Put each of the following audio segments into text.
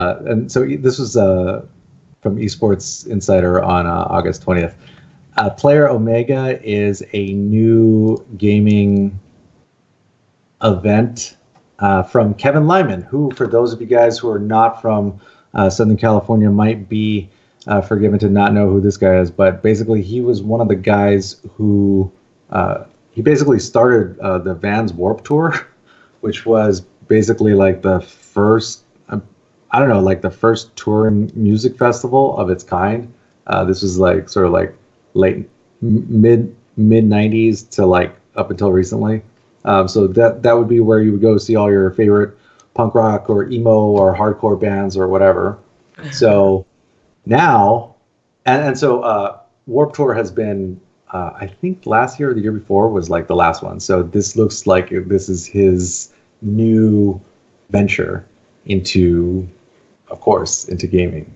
And so this was from Esports Insider on August 20th. Player Omega is a new gaming event from Kevin Lyman, who, for those of you guys who are not from Southern California, might be forgiven to not know who this guy is. But basically, he was one of the guys who he basically started the Vans Warped Tour, which was basically like the first, I don't know, like the first touring music festival of its kind. This was like sort of like late mid 90s to like up until recently. So that would be where you would go see all your favorite punk rock or emo or hardcore bands or whatever. So now, and so Warped Tour has been, I think last year or the year before was like the last one. So this looks like this is his new venture into, of course, into gaming.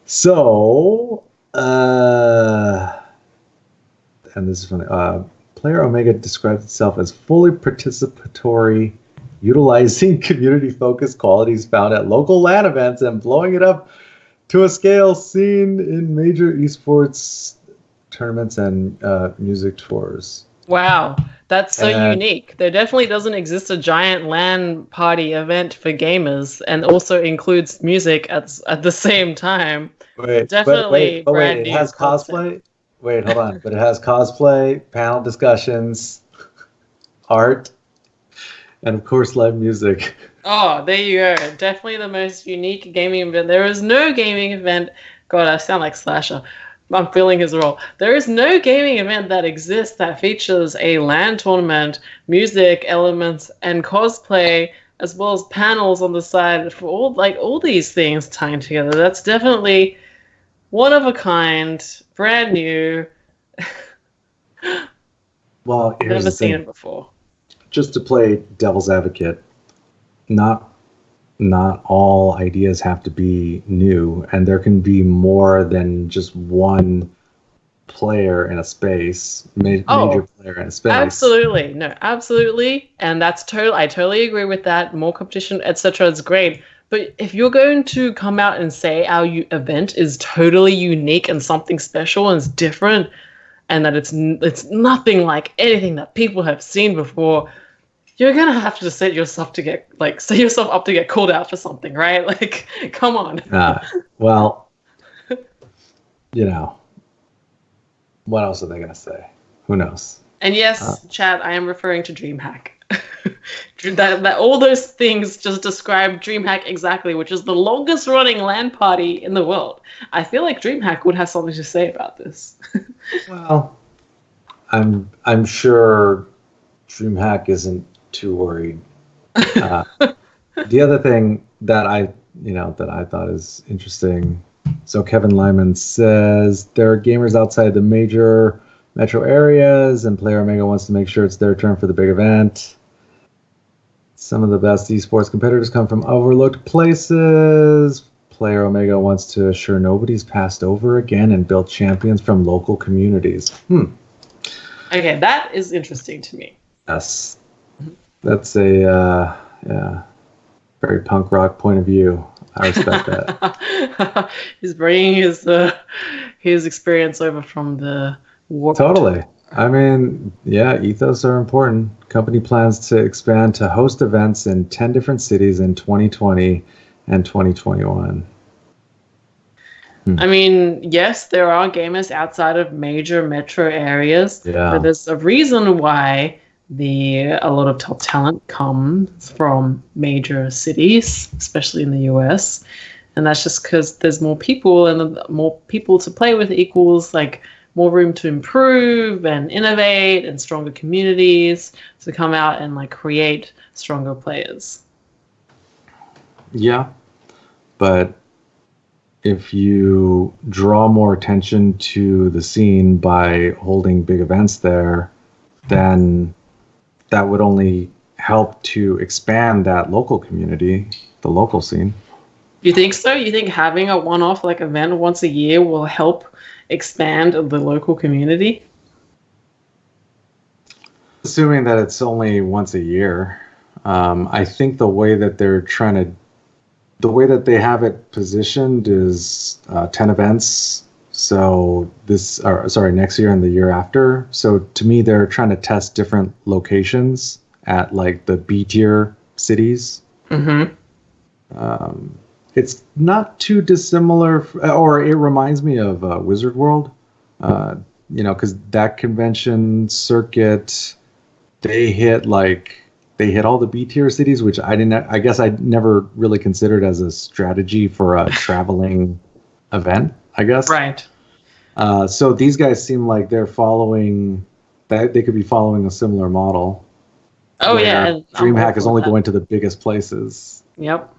So, and this is funny. Player Omega describes itself as fully participatory, utilizing community-focused qualities found at local LAN events and blowing it up to a scale seen in major esports tournaments and music tours. Wow, that's so unique. There definitely doesn't exist a giant LAN party event for gamers, and also includes music at the same time. Wait, it has cosplay? Wait, hold on. But it has cosplay, panel discussions, art, and of course live music. Oh, there you go. Definitely the most unique gaming event. There is no gaming event. God, I sound like Slasher. I'm feeling his role. There is no gaming event that exists that features a LAN tournament, music elements, and cosplay, as well as panels on the side for all these things tying together. That's definitely one of a kind, brand new. Well, I've never seen it before. Just to play devil's advocate, not all ideas have to be new, and there can be more than just one player in a space, major player in a space. Absolutely. No, absolutely. And that's I totally agree with that. More competition, etc. is great. But if you're going to come out and say our event is totally unique and something special and it's different, and that it's nothing like anything that people have seen before, you're gonna have to set yourself up to get called out for something, right? Like, come on. Well, what else are they gonna say? Who knows? And yes, Chad, I am referring to DreamHack. that all those things just describe DreamHack exactly, which is the longest running LAN party in the world. I feel like DreamHack would have something to say about this. Well, I'm sure DreamHack isn't too worried. The other thing that I thought is interesting. So Kevin Lyman says there are gamers outside the major metro areas, and Player Omega wants to make sure it's their turn for the big event. Some of the best esports competitors come from overlooked places. Player Omega wants to assure nobody's passed over again and build champions from local communities. Okay, that is interesting to me. Yes. That's a very punk rock point of view. I respect that. He's bringing his experience over from the war. Totally. I mean, yeah, ethos are important. Company plans to expand to host events in 10 different cities in 2020 and 2021. I mean, yes, there are gamers outside of major metro areas, but there's a reason why a lot of top talent comes from major cities, especially in the US, and that's just because there's more people, and more people to play with equals like more room to improve and innovate, and stronger communities to come out and like create stronger players. Yeah, but if you draw more attention to the scene by holding big events there, then that would only help to expand that local community, the local scene. You think so? You think having a one-off like event once a year will help expand the local community? Assuming that it's only once a year, I think the way that they're trying to the way that they have it positioned is 10 events. So next year and the year after. So to me, they're trying to test different locations at like the B tier cities. Mm-hmm. It's not too dissimilar, or it reminds me of Wizard World. Because that convention circuit, they hit all the B tier cities, which I guess I never really considered as a strategy for a traveling event, I guess. Right. So these guys seem like they're following that. They could be following a similar model. Oh yeah. DreamHack is only going to the biggest places. Yep.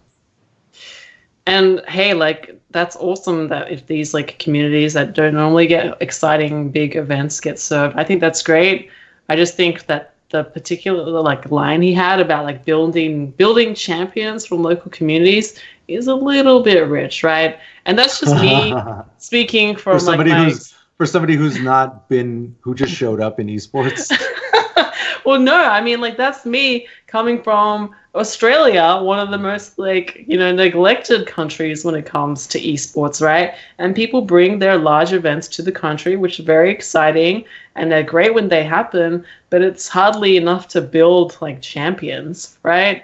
And hey, like, that's awesome that if these like communities that don't normally get exciting big events get served. I think that's great. I just think that the particular like line he had about like building champions from local communities is a little bit rich, right? And that's just me speaking from for somebody who's who just showed up in esports. Well, no, I mean, like, that's me coming from Australia, one of the most, like, neglected countries when it comes to esports, right? And people bring their large events to the country, which is very exciting, and they're great when they happen, but it's hardly enough to build, like, champions, right?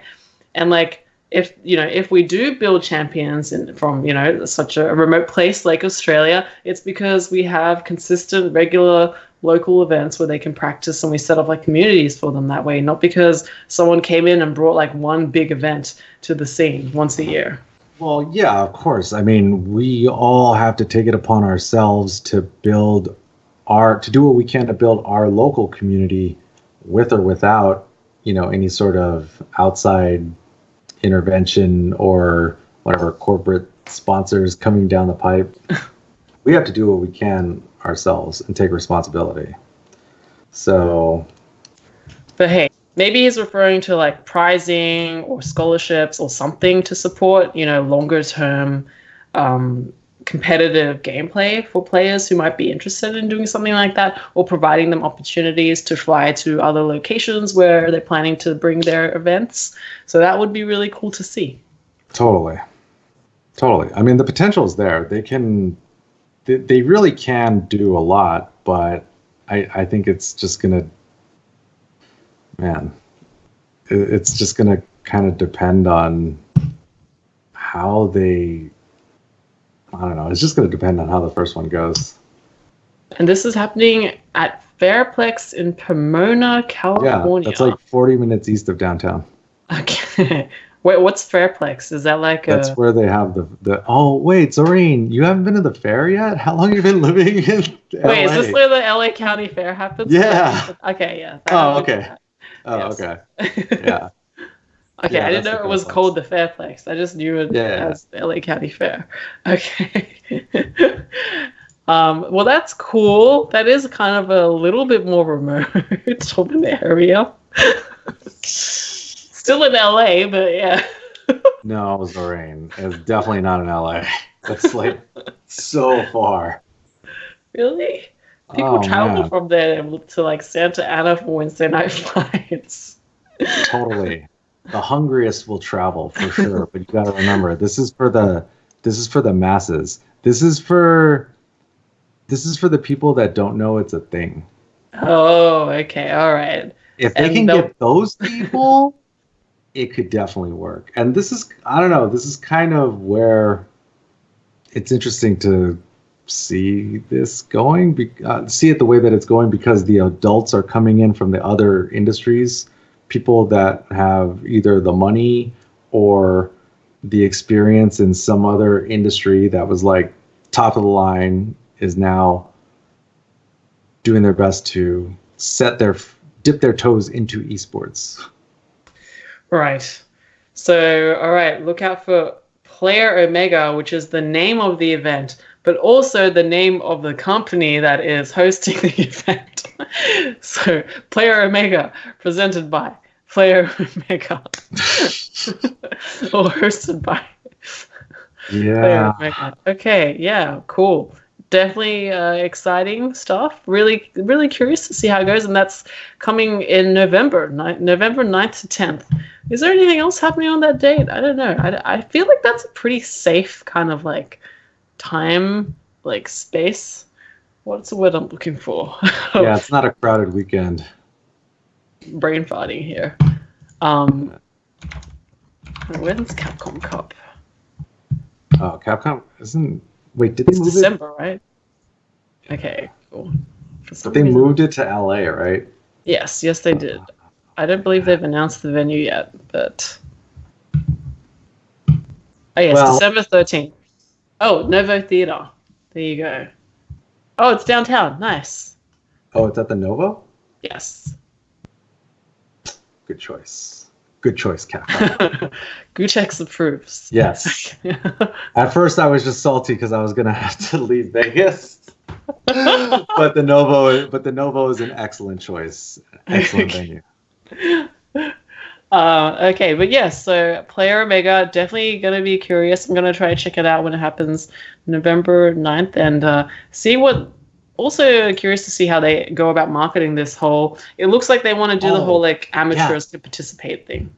And, like, if we do build champions from, such a remote place like Australia, it's because we have consistent, regular local events where they can practice, and we set up like communities for them that way, not because someone came in and brought like one big event to the scene once a year. Well, yeah, of course. I mean, we all have to take it upon ourselves to do what we can to build our local community with or without, any sort of outside intervention or whatever corporate sponsors coming down the pipe. We have to do what we can ourselves and take responsibility. So, but hey, maybe he's referring to like prizing or scholarships or something to support, longer term competitive gameplay for players who might be interested in doing something like that, or providing them opportunities to fly to other locations where they're planning to bring their events. So that would be really cool to see. Totally. I mean, the potential is there. They really can do a lot, but I think it's just gonna, it's just gonna kind of depend on how it's just gonna depend on how the first one goes. And this is happening at Fairplex in Pomona, California. Yeah, that's like 40 minutes east of downtown. Okay. Wait, what's Fairplex? Is that like That's where they have the Oh, wait, Zorine, you haven't been to the fair yet? How long have you been living in LA? Wait, is this where the LA County Fair happens? Yeah. Okay, yeah. Okay. Yes. Okay. Yeah. Okay, yeah, I didn't know it was called the Fairplex. I just knew it as the LA County Fair. Okay. Well, that's cool. That is kind of a little bit more remote from an area. Still in LA, but yeah. No, Zorine. It's definitely not in LA. That's like so far. Really? People travel from there to like Santa Ana for Wednesday night flights. Totally. The hungriest will travel for sure, but you got to remember, this is for the masses. This is for the people that don't know it's a thing. Oh, okay. All right. If they can get those people, it could definitely work. And this is kind of where it's interesting to see this going, see it the way that it's going, because the adults are coming in from the other industries, people that have either the money or the experience in some other industry that was like top of the line is now doing their best to dip their toes into esports. Right. So, all right, look out for Player Omega, which is the name of the event, but also the name of the company that is hosting the event. So, Player Omega, presented by Player Omega. Or hosted by Player Omega. Okay, yeah, cool. Definitely exciting stuff. Really, really curious to see how it goes. And that's coming in November 9th to 10th. Is there anything else happening on that date? I don't know. I feel like that's a pretty safe kind of like time, like space. What's the word I'm looking for? Yeah, it's not a crowded weekend. Brain farting here. When's Capcom Cup? Oh, Capcom isn't. Wait, did they move December, right? Okay, cool. But they moved it to LA, right? Yes, they did. I don't believe they've announced the venue yet, but oh yes, well, December 13th. Oh, Novo Theater. There you go. Oh, it's downtown. Nice. Oh, it's at the Novo? Yes. Good choice. Good choice, Capcom. Gootecks approves. Yes. At first, I was just salty because I was gonna have to leave Vegas, but the Novo is an excellent choice. Excellent venue. Okay, but yes, so Player Omega, definitely going to be curious. I'm going to try to check it out when it happens November 9th and see what. Also curious to see how they go about marketing this whole. It looks like they want to do the whole like amateurs to participate thing.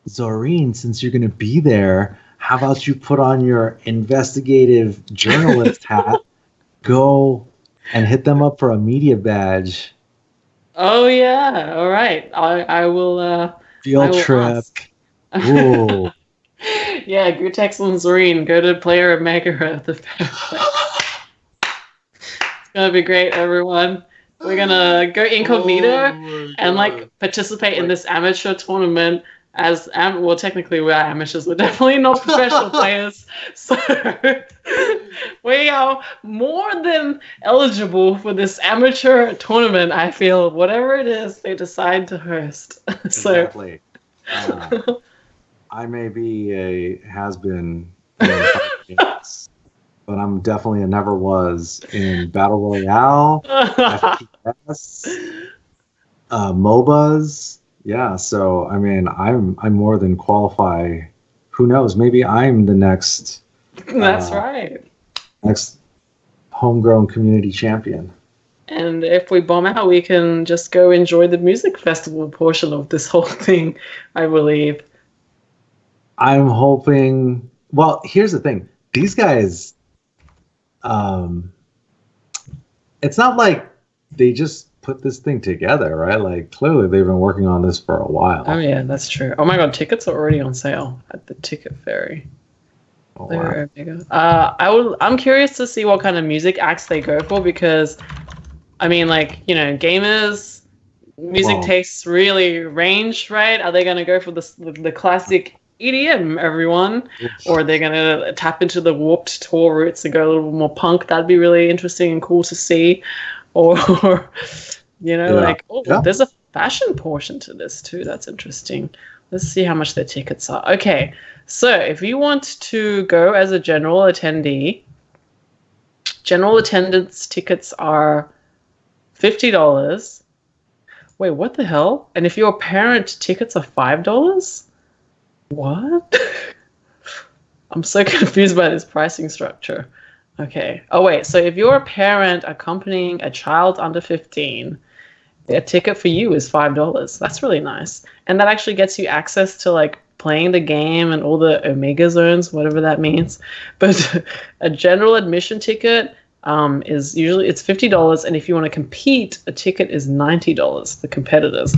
Zorine, since you're going to be there, how about you put on your investigative journalist hat, go and hit them up for a media badge. Oh yeah, all right. I will. Field trip. Ooh. Yeah, gootecks and Zorine, go to Player Omega. It's gonna be great, everyone. We're gonna go incognito and like participate in this amateur tournament as well. Technically, we are amateurs. We're definitely not professional players, so we are more than eligible for this amateur tournament. I feel whatever it is they decide to host. Exactly. I may be a has-been, but I'm definitely a never was in Battle Royale, FPS, MOBAs. Yeah, so I mean, I'm more than qualify. Who knows? Maybe I'm the next. That's right. Next homegrown community champion. And if we bomb out, we can just go enjoy the music festival portion of this whole thing, I believe. I'm hoping. Well, here's the thing. These guys. It's not like they just put this thing together, right? Like clearly they've been working on this for a while. Oh yeah, that's true. Oh my god, tickets are already on sale at the Ticket Ferry. Oh, wow. I'm curious to see what kind of music acts they go for because, I mean, like, you know, gamers, music tastes really range, right? Are they going to go for the classic EDM, everyone? Or are they going to tap into the Warped Tour roots and go a little more punk? That'd be really interesting and cool to see. Or, you know, there's a fashion portion to this too. That's interesting. Let's see how much their tickets are. Okay, so if you want to go as a general attendee, general attendance tickets are $50. Wait, what the hell? And if you're a parent, tickets are $5? What? I'm so confused by this pricing structure. Okay. Oh, wait. So if you're a parent accompanying a child under 15, a ticket for you is $5. That's really nice. And that actually gets you access to like playing the game and all the Omega zones, whatever that means. But a general admission ticket is usually it's $50. And if you want to compete, a ticket is $90, the competitors,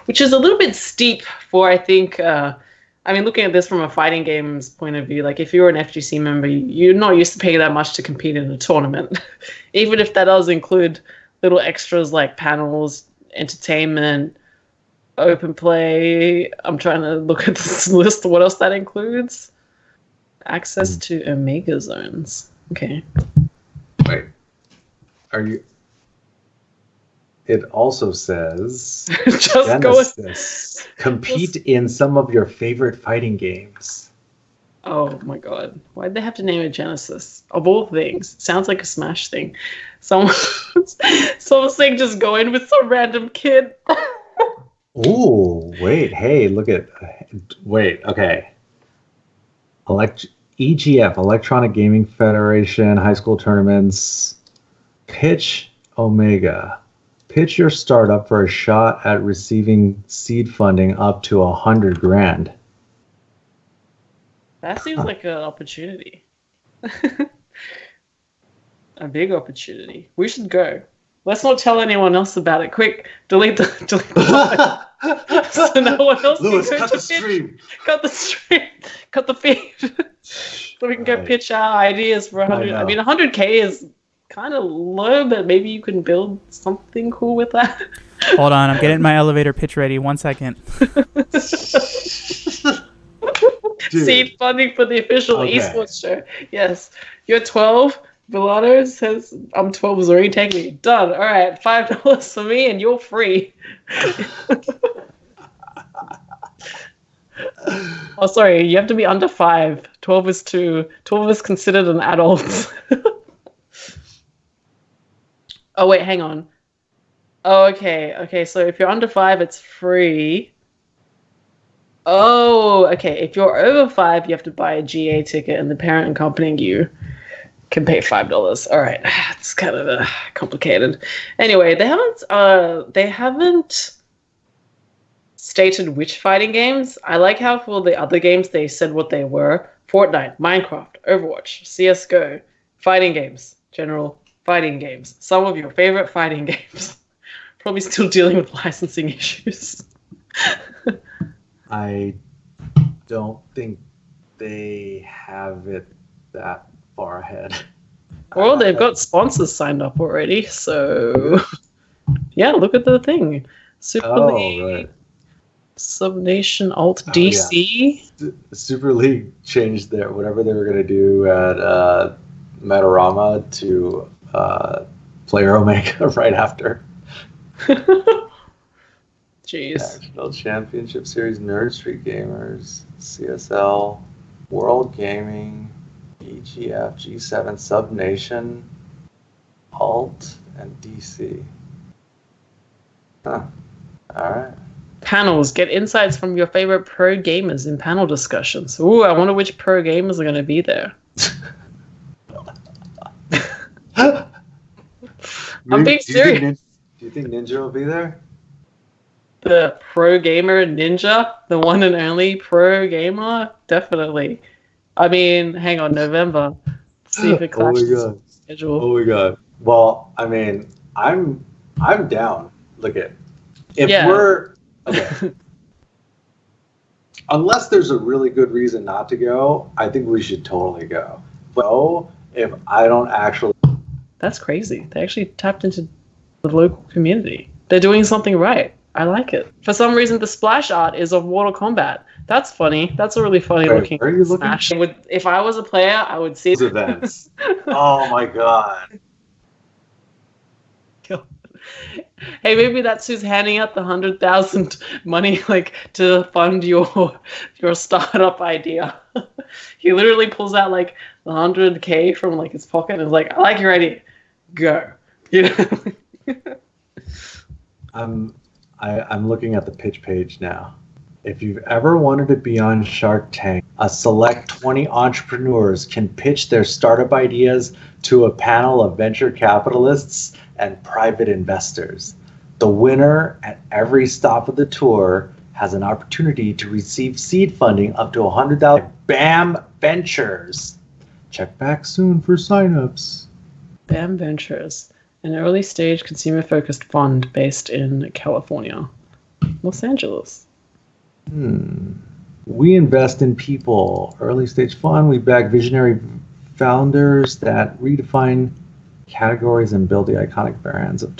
which is a little bit steep for, I think, I mean, looking at this from a fighting games point of view, like if you're an FGC member, you're not used to paying that much to compete in a tournament, even if that does include little extras like panels, entertainment, open play. I'm trying to look at this list. What else that includes? Access to Omega zones. Okay. Wait. Are you... It also says, just Genesis, compete in some of your favorite fighting games. Oh my god. Why'd they have to name it Genesis? Of all things. Sounds like a Smash thing. Someone's saying just go in with some random kid. Ooh, wait, hey, look at... Wait, okay. EGF, Electronic Gaming Federation, high school tournaments, Pitch Omega. pitch your startup for a shot at receiving seed funding up to $100,000. That seems like an opportunity. A big opportunity. We should go. Let's not tell anyone else about it. Quick, delete the so no one else Lewis, can cut the stream. Cut the stream. Cut the feed. So we can go pitch our ideas for 100. I mean, 100K is kind of low, but maybe you can build something cool with that. Hold on, I'm getting my elevator pitch ready. 1 second. Seed funding for the official Esports Show. Yes. You're 12. Villano says, I'm 12. Zorine, take me. Done. All right. $5 for me and you're free. Oh, sorry. You have to be under 5. 12 is 12 is considered an adult. Oh, wait. Hang on. Oh, okay. Okay. So if you're under 5, it's free. Oh, okay. If you're over 5, you have to buy a GA ticket, and the parent accompanying you can pay $5. All right, it's kind of complicated. Anyway, they haven't stated which fighting games. I like how for the other games they said what they were: Fortnite, Minecraft, Overwatch, CS:GO, fighting games, general fighting games. Some of your favorite fighting games. Probably still dealing with licensing issues. I don't think they have it that far ahead. Well, they've got sponsors signed up already, so yeah, look at the thing. Super League, right. Subnation Alt DC. Yeah. Super League changed their whatever they were going to do at Metarama to Player Omega right after. Jeez. National Championship Series, Nerd Street Gamers, CSL, World Gaming, EGF, G7, Subnation, Alt, and DC. Huh. Alright. Panels. Get insights from your favorite pro gamers in panel discussions. Ooh, I wonder which pro gamers are going to be there. I'm being serious. Do you think Ninja will be there? The pro gamer Ninja, the one and only pro gamer, definitely. I mean, hang on, November. Let's see if it clashes with the schedule. Oh my god. Well, I mean, I'm down. Look at if we're okay. Unless there's a really good reason not to go, I think we should totally go. But if I don't actually, that's crazy. They actually tapped into the local community. They're doing something right. I like it. For some reason, the splash art is of Mortal Kombat. That's funny. That's a really funny looking smash. If I was a player, I would see those events. Oh my god. Hey, maybe that's who's handing out the 100,000 money, like to fund your startup idea. He literally pulls out like the 100K from like his pocket and is like, "I like your idea. Go." You know? I'm looking at the pitch page now. If you've ever wanted to be on Shark Tank, a select 20 entrepreneurs can pitch their startup ideas to a panel of venture capitalists and private investors. The winner at every stop of the tour has an opportunity to receive seed funding up to $100,000. BAM Ventures. Check back soon for signups. BAM Ventures. An early-stage consumer-focused fund based in California. Los Angeles. We invest in people. Early-stage fund. We back visionary founders that redefine categories and build the iconic brands of